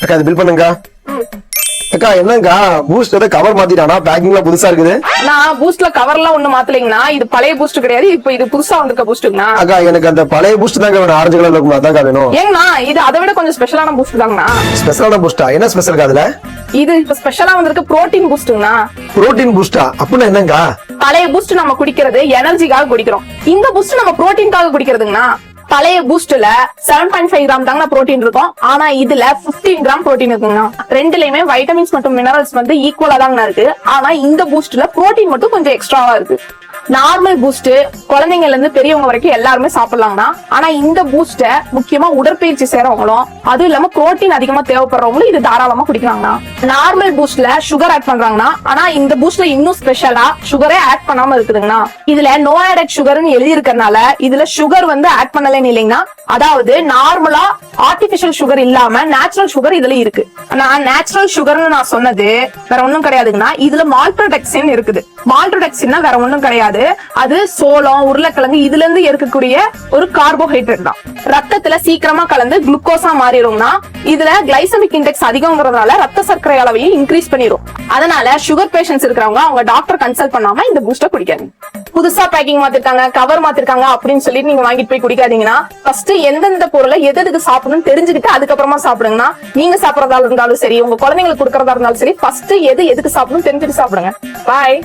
அக்கா இது பில் பண்ணுங்க அக்கா. என்னங்கா பூஸ்ட் ஏதோ கவர் மாத்திட்டானா? பேக்கிங்ல புதுசா இருக்குது. நான் பூஸ்ட்ல கவர்லாம் ஒண்ணு மாத்தலைங்கண்ணா. இது பழைய பூஸ்ட் கிடையாது, இப்ப இது புதுசா வந்திருக்க பூஸ்ட்ங்கண்ணா. அக்கா எனக்கு அந்த பழைய பூஸ்ட் தாங்க வேணும், ஆரஞ்சு கலர்ல இருக்கும், அதான்க்கா வேணும். ஏங்கண்ணா இது அதை விட கொஞ்சம் ஸ்பெஷலான பூஸ்ட் தாங்கண்ணா. ஸ்பெஷலான பூஸ்டா? என்ன ஸ்பெஷல் அதுல? இது இப்ப ஸ்பெஷலா வந்திருக்க புரோட்டீன் பூஸ்ட்ங்கண்ணா. புரோட்டீன் பூஸ்டா? அப்படின்னா என்னங்கா? பழைய பூஸ்ட் நம்ம குடிக்கிறது எனர்ஜிக்காக குடிக்கிறோம், இந்த பூஸ்ட் நம்ம புரோட்டீனுக்காக குடிக்கிறதுங்கண்ணா. பழைய பூஸ்ட்ல 7.5 கிராம் தாங்க புரோட்டீன் இருக்கும், ஆனா இதுல 15 கிராம் புரோட்டீன் இருக்குங்கண்ணா. ரெண்டுலயுமே வைட்டமின்ஸ் மற்றும் மினரல்ஸ் வந்து ஈக்குவலா தாங்க இருக்கு, ஆனா இந்த பூஸ்ட்ல புரோட்டீன் மட்டும் கொஞ்சம் எக்ஸ்ட்ராவா இருக்கு. நார்மல் பூஸ்ட் குழந்தைங்கல இருந்து பெரியவங்க வரைக்கும் எல்லாருமே சாப்பிடலாங்கண்ணா. ஆனா இந்த பூஸ்ட முக்கியமா உடற்பயிற்சி செய்யறவங்களும் அதுவும் இல்லாம புரோட்டீன் அதிகமா தேவைப்படுறவங்களும் இது தாராளமா குடிக்கலாங்கண்ணா. நார்மல் பூஸ்ட்ல சுகர் ஆட் பண்றாங்கண்ணா, ஆனா இந்த பூஸ்ட்ல இன்னும் ஸ்பெஷலா சுகரே ஆட் பண்ணாம இருக்குதுங்கண்ணா. இதுல நோ ஆடட் சுகர்னு எழுதி இருக்கறனால இதுல சுகர் வந்து ஆட் பண்ணலன்னு இல்லைங்கண்ணா. அதாவது நார்மலா ஆர்டிபிஷியல் சுகர் இல்லாம நேச்சுரல் சுகர் இதுல இருக்கு. நான் நேச்சுரல் சுகர்னு நான் சொன்னது வேற ஒண்ணும் கிடையாதுங்கண்ணா. இதுல மால்டோடெக்சின் இருக்குது. மால்டோடெக்சின்னா வேற ஒண்ணும் கிடையாது, அது சோளம் உருளைக்கிழங்கு இதுல இருந்து இருக்கக்கூடிய ஒரு கார்போஹைட்ரேட் தான். ரத்தத்துல சீக்கிரமா கலந்து குளுக்கோஸா மாறிடும்னா இதுல கிளைசமிக் இண்டெக்ஸ் அதிகம்ங்கறதுனால ரத்த சர்க்கரை அளவையும் இன்க்ரீஸ் பண்ணிரும். அதனால சுகர் பேஷண்ட்ஸ் இருக்கிறவங்க அவங்க டாக்டர் கன்சல்ட் பண்ணாம இந்த பூஸ்ட குடிக்காதீங்க. புதுசா பேக்கிங் மாத்திருக்காங்க, கவர் மாத்திருக்காங்க அப்படின்னு சொல்லிட்டு நீங்க வாங்கிட்டு போய் குடிக்காதீங்கன்னா ஃபர்ஸ்ட் எந்தெந்த பொருளை எதுக்கு சாப்பிடணும்னு தெரிஞ்சுக்கிட்டு அதுக்கப்புறமா சாப்பிடுங்கன்னா. நீங்க சாப்பிடறதா இருந்தாலும் சரி, உங்க குழந்தைங்களுக்கு கொடுக்கறதா இருந்தாலும் சரி, ஃபர்ஸ்ட் எதுக்கு சாப்பிடணும் தெரிஞ்சுட்டு சாப்பிடுங்க. பாய்.